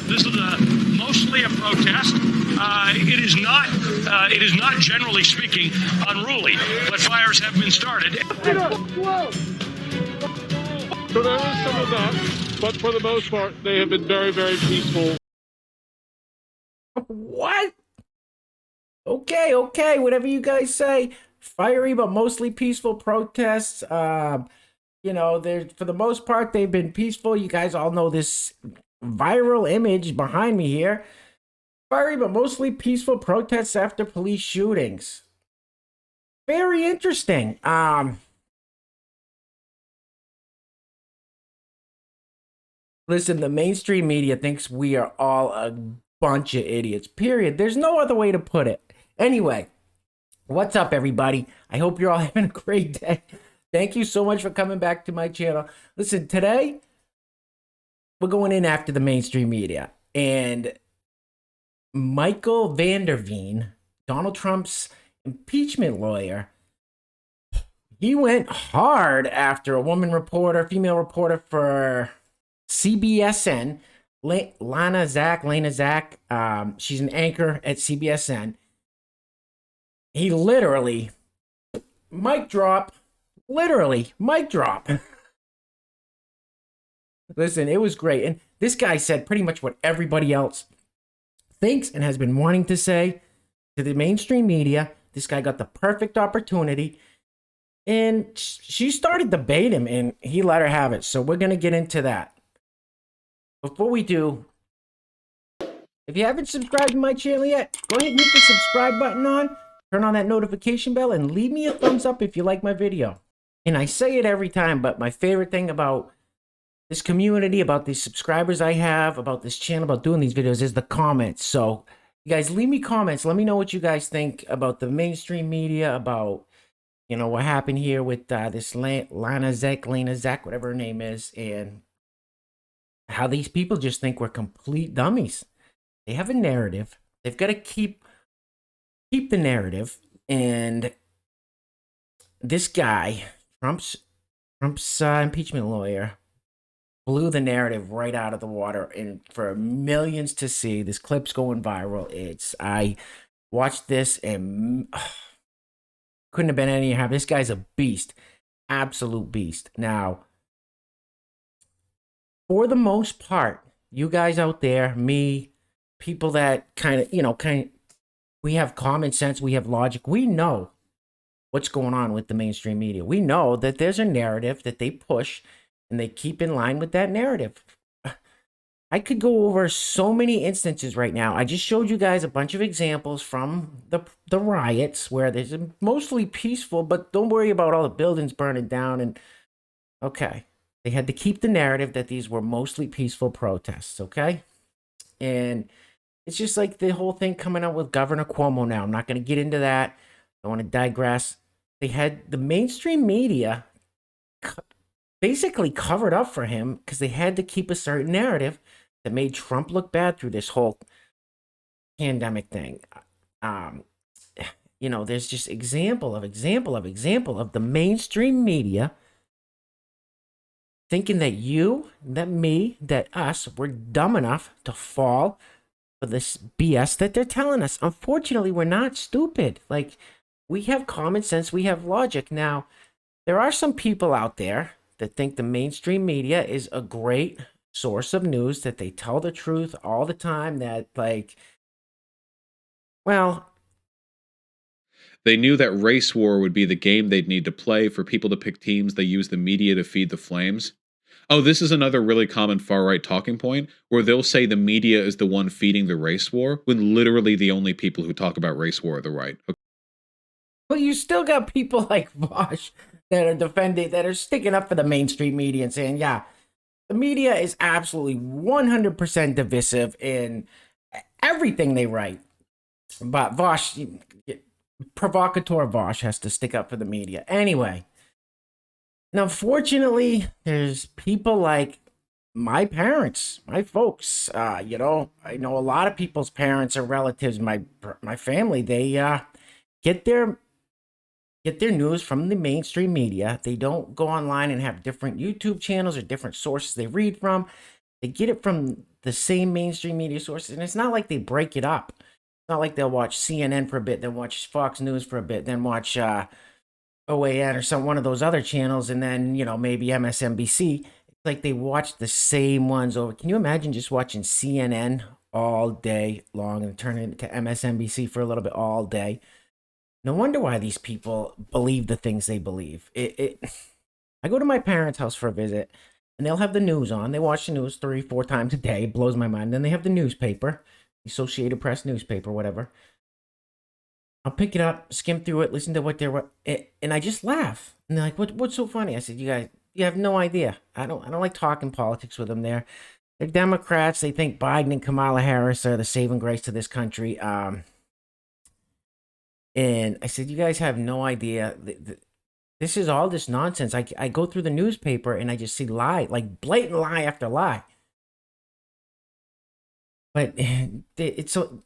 This is mostly a protest. It is not generally speaking unruly, but fires have been started. So there is some of that, but for the most part, they have been very, very peaceful. What? Okay, whatever you guys say. Fiery but mostly peaceful protests. You know, they're for the most part they've been peaceful. You guys all know this viral image behind me here. Fiery but mostly peaceful protests after police shootings. Very interesting. Listen, the mainstream media thinks we are all a bunch of idiots. Period. There's no other way to put it. Anyway, what's up, everybody? I hope you're all having a great day. Thank you so much for coming back to my channel. Listen, today we're going in after the mainstream media. And Michael Veen, Donald Trump's impeachment lawyer, he went hard after a female reporter for CBSN, Lana Zach. She's an anchor at CBSN. He literally, mic drop. Listen, it was great. And this guy said pretty much what everybody else thinks and has been wanting to say to the mainstream media. This guy got the perfect opportunity. And she started to bait him, and he let her have it. So we're going to get into that. Before we do, if you haven't subscribed to my channel yet, go ahead and hit the subscribe button on. Turn on that notification bell and leave me a thumbs up if you like my video. And I say it every time, but my favorite thing about this community, about these subscribers I have, about this channel, about doing these videos is the comments. So you guys leave me comments. Let me know what you guys think about the mainstream media, about, you know, what happened here with this Lana Zach, whatever her name is, and how these people just think we're complete dummies. They have a narrative. They've got to keep the narrative. And this guy, Trump's impeachment lawyer, blew the narrative right out of the water, and for millions to see. This clip's going viral. I watched this and couldn't have been any happier. This guy's a beast, absolute beast. Now, for the most part, you guys out there, me, people that kind of, we have common sense, we have logic, we know what's going on with the mainstream media. We know that there's a narrative that they push, and they keep in line with that narrative. I could go over so many instances right now. I just showed you guys a bunch of examples from the riots where there's mostly peaceful, but don't worry about all the buildings burning down. And okay, they had to keep the narrative that these were mostly peaceful protests, okay? And it's just like the whole thing coming out with Governor Cuomo now. I'm not going to get into that. I want to digress. They had the mainstream media basically covered up for him because they had to keep a certain narrative that made Trump look bad through this whole pandemic thing. You know, there's just example of the mainstream media thinking that you, that me, that us, we're dumb enough to fall for this BS that they're telling us. Unfortunately, we're not stupid. Like, we have common sense, we have logic. Now, there are some people out there that think the mainstream media is a great source of news, that they tell the truth all the time, that, like, well, they knew that race war would be the game they'd need to play for people to pick teams. They use the media to feed the flames. Oh, this is another really common far-right talking point, where they'll say the media is the one feeding the race war, when literally the only people who talk about race war are the right. Okay. Well, you still got people like Vosh that are defending, that are sticking up for the mainstream media and saying, yeah, the media is absolutely 100% divisive in everything they write. But Vosh, provocateur Vosh, has to stick up for the media. Anyway, now, fortunately, there's people like my parents, my folks. You know, I know a lot of people's parents or relatives, my family, they get their news from the mainstream media. They don't go online and have different YouTube channels or different sources they read from. They get it from the same mainstream media sources, and it's not like they break it up. It's not like they'll watch CNN for a bit, then watch Fox News for a bit, then watch OAN or one of those other channels, and then maybe MSNBC. It's like they watch the same ones over. Can you imagine just watching CNN all day long and turning it to MSNBC for a little bit all day? No wonder why these people believe the things they believe. I go to my parents' house for a visit, and they'll have the news on. They watch the news 3-4 times a day. It blows my mind. Then they have the newspaper, the Associated Press newspaper, whatever. I'll pick it up, skim through it, listen to what they're, and I just laugh. And they're like, "What's so funny?" I said, "You guys, you have no idea. I don't like talking politics with them. They're Democrats. They think Biden and Kamala Harris are the saving grace to this country." And I said, "You guys have no idea. This is all this nonsense. I go through the newspaper and I just see lie, like blatant lie after lie." But it's so.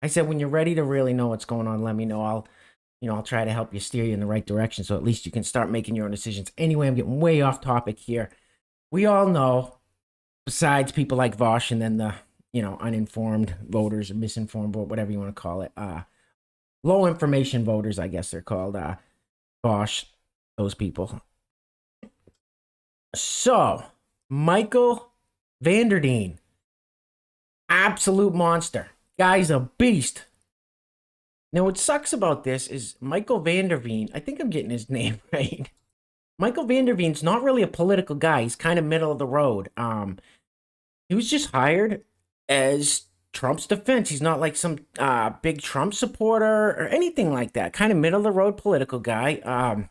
I said, when you're ready to really know what's going on, let me know. I'll try to help you, steer you in the right direction, so at least you can start making your own decisions. Anyway, I'm getting way off topic here. We all know, besides people like Vosh and then the uninformed voters or misinformed, or whatever you want to call it, low information voters, I guess they're called, Vosh, those people. So, Michael Vanderdeen, absolute monster. Guy's a beast. Now, what sucks about this is Michael Veen. I think I'm getting his name right. Michael Veen's not really a political guy. He's kind of middle of the road. He was just hired as Trump's defense. He's not like some big Trump supporter or anything like that. Kind of middle of the road political guy.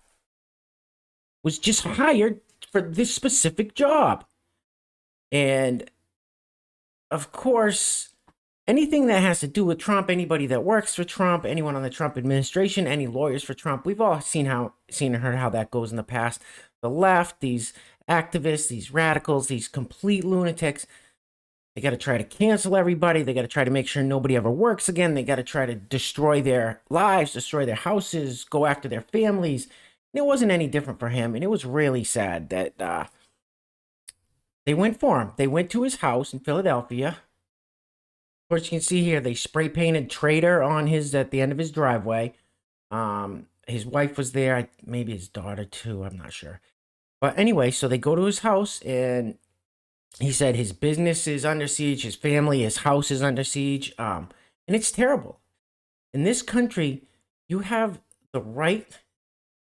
Was just hired for this specific job. And of course, anything that has to do with Trump, anybody that works for Trump, anyone on the Trump administration, any lawyers for Trump, we've all seen and heard how that goes in the past. The left, these activists, these radicals, these complete lunatics, they got to try to cancel everybody. They got to try to make sure nobody ever works again. They got to try to destroy their lives, destroy their houses, go after their families. And it wasn't any different for him. And it was really sad that they went for him. They went to his house in Philadelphia. Of course, you can see here, they spray painted traitor on at the end of his driveway. His wife was there, maybe his daughter too, I'm not sure. But anyway, so they go to his house, and he said his business is under siege, his family, his house is under siege. And it's terrible. In this country, you have the right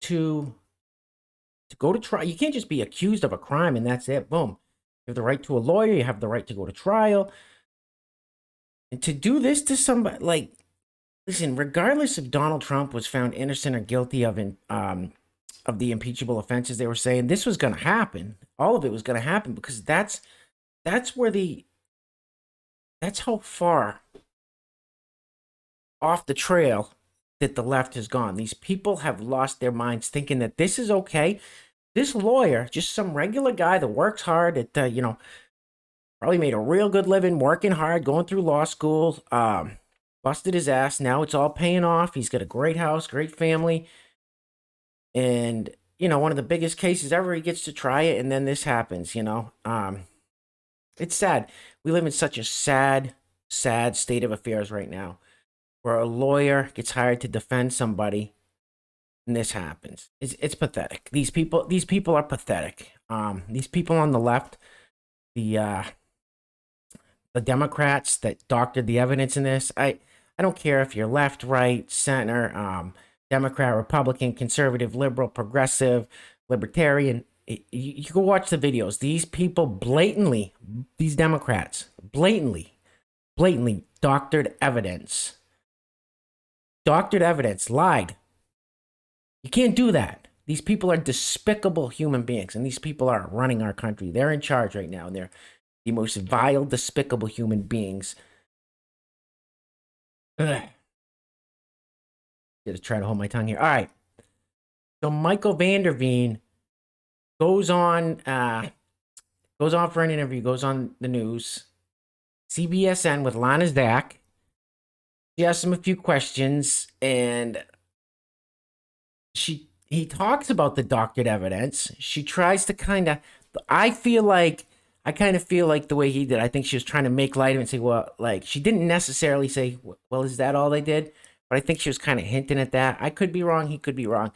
to go to trial. You can't just be accused of a crime and that's it. Boom. You have the right to a lawyer. You have the right to go to trial. And to do this to somebody, like, listen, regardless if Donald Trump was found innocent or guilty of the impeachable offenses they were saying, this was going to happen. All of it was going to happen because that's how far off the trail that the left has gone. These people have lost their minds thinking that this is okay. This lawyer, just some regular guy that works hard at, probably made a real good living, working hard, going through law school, busted his ass. Now it's all paying off. He's got a great house, great family. And, one of the biggest cases ever, he gets to try it, and then this happens, It's sad. We live in such a sad state of affairs right now, where a lawyer gets hired to defend somebody, and this happens. It's pathetic. These people are pathetic. These people on the left, the Democrats that doctored the evidence in this, I don't care if you're left, right, center, Democrat, Republican, conservative, liberal, progressive, libertarian. You go watch the videos. These people blatantly, these Democrats, blatantly doctored evidence. Doctored evidence, lied. You can't do that. These people are despicable human beings, and these people are running our country. They're in charge right now, and they're the most vile, despicable human beings. Ugh. Gotta try to hold my tongue here. All right. So Michael Veen goes on for an interview, goes on the news, CBSN with Lana. She asks him a few questions, and he talks about the doctored evidence. She tries to I feel like I kind of feel like the way he did, I think she was trying to make light of it and say, well, like, she didn't necessarily say, well, is that all they did? But I think she was kind of hinting at that. I could be wrong. He could be wrong.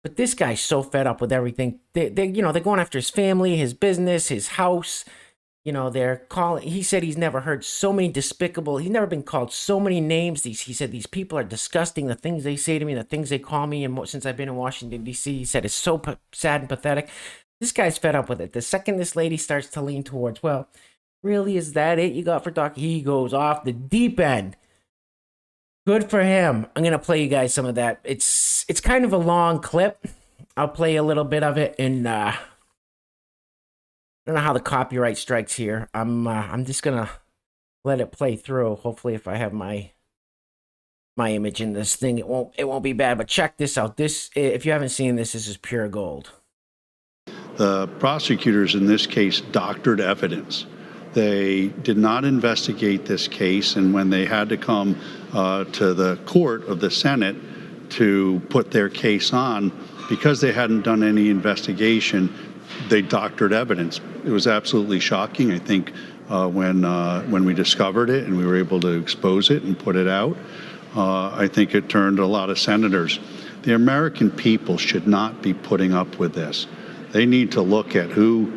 But this guy's so fed up with everything. They're going after his family, his business, his house. They're calling. He said he's never heard so many despicable. He's never been called so many names. He said these people are disgusting. The things they say to me, the things they call me, and since I've been in Washington D.C., he said it's so sad and pathetic. This guy's fed up with it. The second this lady starts to lean towards, well, really, is that it you got for Doc? He goes off the deep end. Good for him. I'm gonna play you guys some of that. It's kind of a long clip. I'll play a little bit of it, and I don't know how the copyright strikes here. I'm just gonna let it play through. Hopefully, if I have my image in this thing, it won't be bad. But check this out. This, if you haven't seen this, this is pure gold. The prosecutors in this case doctored evidence. They did not investigate this case, and when they had to come to the court of the Senate to put their case on, because they hadn't done any investigation, they doctored evidence. It was absolutely shocking. I think when we discovered it and we were able to expose it and put it out, I think it turned a lot of senators. The American people should not be putting up with this. They need to look at who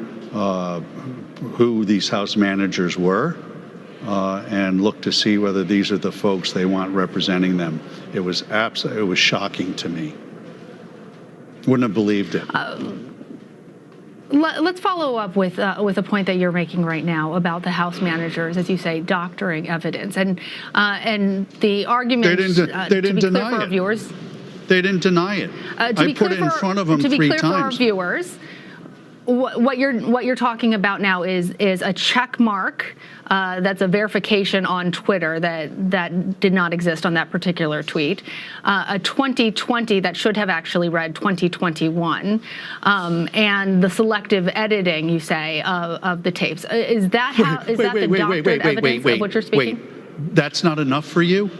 these House managers were and look to see whether these are the folks they want representing them. It was shocking to me. Wouldn't have believed it. Let's follow up with a point that you're making right now about the House managers, as you say, doctoring evidence, and the argument. They didn't deny for our it. Viewers. They didn't deny it. I put it in front of them 3 times. To be clear for our viewers, what you're talking about now is a check mark. That's a verification on Twitter that did not exist on that particular tweet. A 2020 that should have actually read 2021, and the selective editing, you say, of the tapes. Is that the doctored evidence of what you're speaking? Wait. That's not enough for you?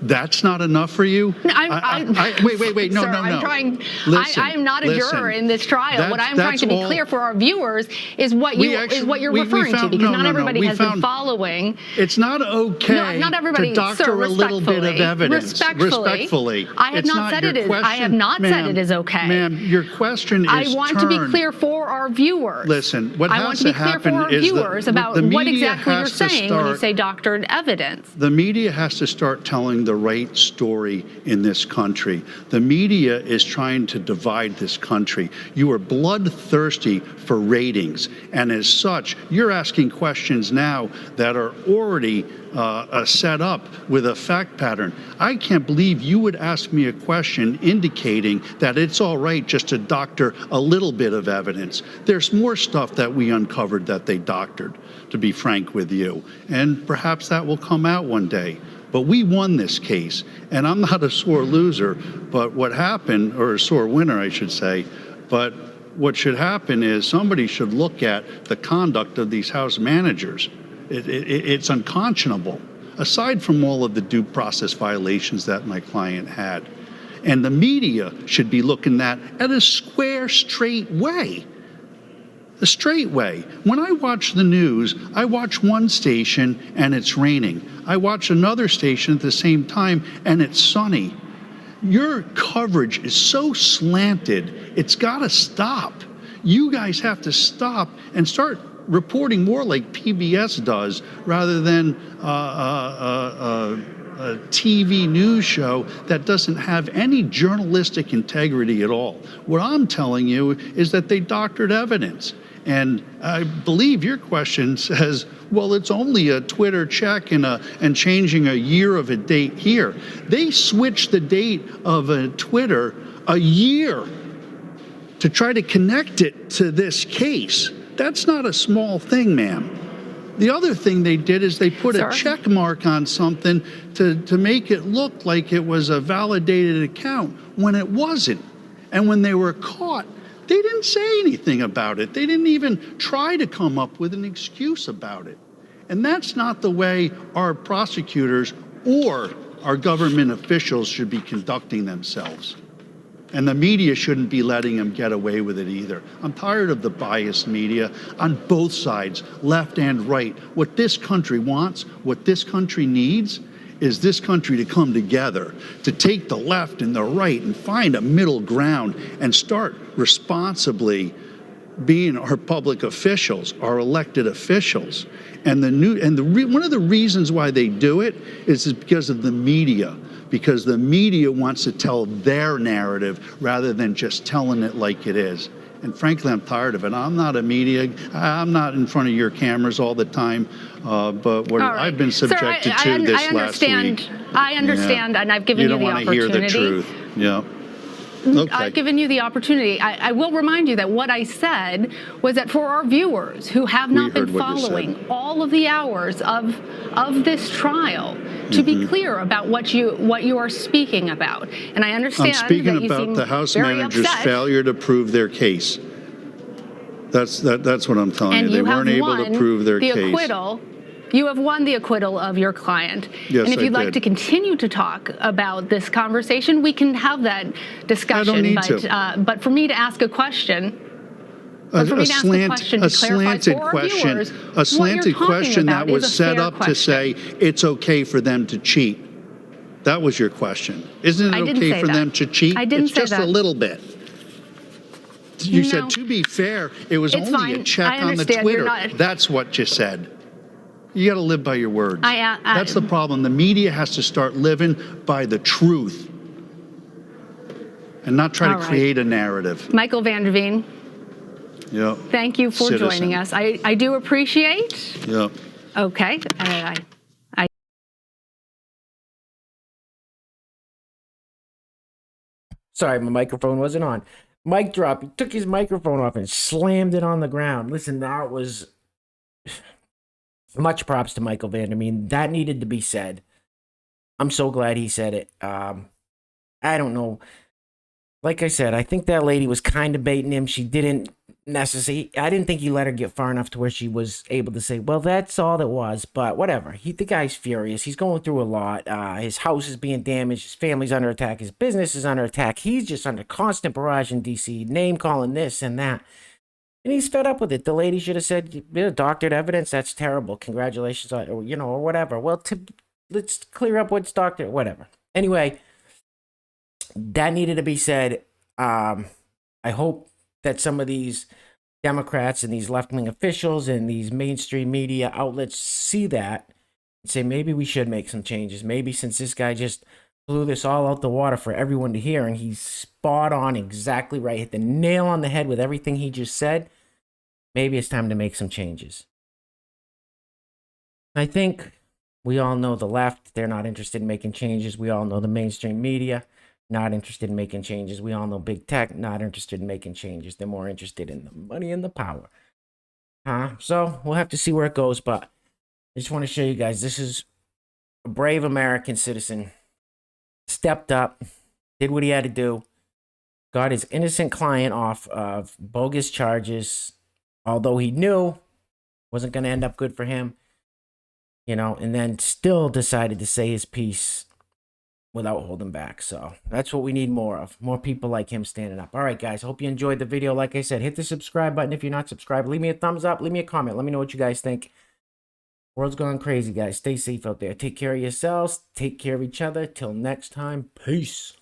That's not enough for you? Wait. No, Sir, no. I'm trying. Listen, I'm not a juror in this trial. What I'm trying to be clear for our viewers is what you're referring to, because not everybody has been following. It's not okay. Not everybody. To doctor sir, a little bit of evidence. Respectfully. I have not said it is. I have not said it is okay. Ma'am, your question is I want to be clear for our viewers. Listen, what I has to happen want to be clear for our viewers about what exactly you're saying when you say doctored evidence. The media has to start telling the right story in this country. The media is trying to divide this country. You are bloodthirsty for ratings, and as such, you're asking questions now that are already set up with a fact pattern. I can't believe you would ask me a question indicating that it's all right just to doctor a little bit of evidence. There's more stuff that we uncovered that they doctored, to be frank with you, and perhaps that will come out one day. But we won this case, and I'm not a sore loser, but what happened, or a sore winner, I should say, but what should happen is somebody should look at the conduct of these House managers. It's unconscionable, aside from all of the due process violations that my client had. And the media should be looking at a square, straight way. A straight way. When I watch the news, I watch one station and it's raining. I watch another station at the same time and it's sunny. Your coverage is so slanted, it's got to stop. You guys have to stop and start reporting more like PBS does rather than a TV news show that doesn't have any journalistic integrity at all. What I'm telling you is that they doctored evidence. And I believe your question says, well, it's only a Twitter check and changing a year of a date here. They switched the date of a Twitter a year to try to connect it to this case. That's not a small thing, ma'am. The other thing they did is they put a check mark on something to make it look like it was a validated account when it wasn't. And when they were caught, they didn't say anything about it. They didn't even try to come up with an excuse about it. And that's not the way our prosecutors or our government officials should be conducting themselves. And the media shouldn't be letting him get away with it either. I'm tired of the biased media on both sides, left and right. What this country wants, what this country needs, is this country to come together, to take the left and the right and find a middle ground and start responsibly being our public officials, our elected officials. And one of the reasons why they do it is because of the media. Because the media wants to tell their narrative rather than just telling it like it is. And frankly, I'm tired of it. I'm not a media, I'm not in front of your cameras all the time, but what I've been subjected to this last week. I understand, and I've given you the opportunity. You don't want to hear the truth. Yeah. Okay. I've given you the opportunity. I will remind you that what I said was that for our viewers who have not been following all of the hours of this trial, to be clear about what you are speaking about. And I understand I'm speaking that you about seem the House very manager's upset. failure to prove their case. That's what I'm telling And you. They you weren't have able won to prove their the case. acquittal. You have won the acquittal of your client. Yes, and if you'd I like did. to continue to talk about this conversation, we can have that discussion. I don't need but for me to ask a question, A slanted question that was set up to say it's okay for them to cheat. That was your question. Isn't it okay for them to cheat? I didn't say It's just that. a little bit. You said, to be fair, it was It's only a fine. check I on the understand. You're Twitter. not- That's what you said. You got to live by your words. I That's the problem. The media has to start living by the truth and not try to create a narrative. Michael Van der Veen, Yeah. thank you for joining us. I do appreciate. Yeah. Okay. Sorry, my microphone wasn't on. Mic drop. He took his microphone off and slammed it on the ground. Listen, that was much props to Michael Van der Veen. That needed to be said. I'm so glad he said it. I don't know. Like I said, I think that lady was kind of baiting him. She didn't necessarily. I didn't think he let her get far enough to where she was able to say, well, that's all it was. But whatever. The guy's furious. He's going through a lot. His house is being damaged. His family's under attack. His business is under attack. He's just under constant barrage in D.C., name calling this and that. And he's fed up with it. The lady should have said, doctored evidence, that's terrible. Congratulations, or whatever. Well, let's clear up what's doctored, whatever. Anyway, that needed to be said. I hope that some of these Democrats and these left-wing officials and these mainstream media outlets see that and say, maybe we should make some changes. Maybe since this guy just blew this all out the water for everyone to hear, and he's spot on, exactly right, hit the nail on the head with everything he just said, maybe it's time to make some changes. I think we all know the left, they're not interested in making changes. We all know the mainstream media, not interested in making changes. We all know big tech, not interested in making changes. They're more interested in the money and the power. So we'll have to see where it goes, but I just want to show you guys, this is a brave American citizen. Stepped up, did what he had to do, got his innocent client off of bogus charges, although he knew wasn't going to end up good for him, and then still decided to say his piece without holding back. So that's what we need more of. More people like him standing up. All right, guys, hope you enjoyed the video. Like I said, hit the subscribe button if you're not subscribed. Leave me a thumbs up. Leave me a comment. Let me know what you guys think. World's going crazy, guys. Stay safe out there. Take care of yourselves. Take care of each other. Till next time. Peace.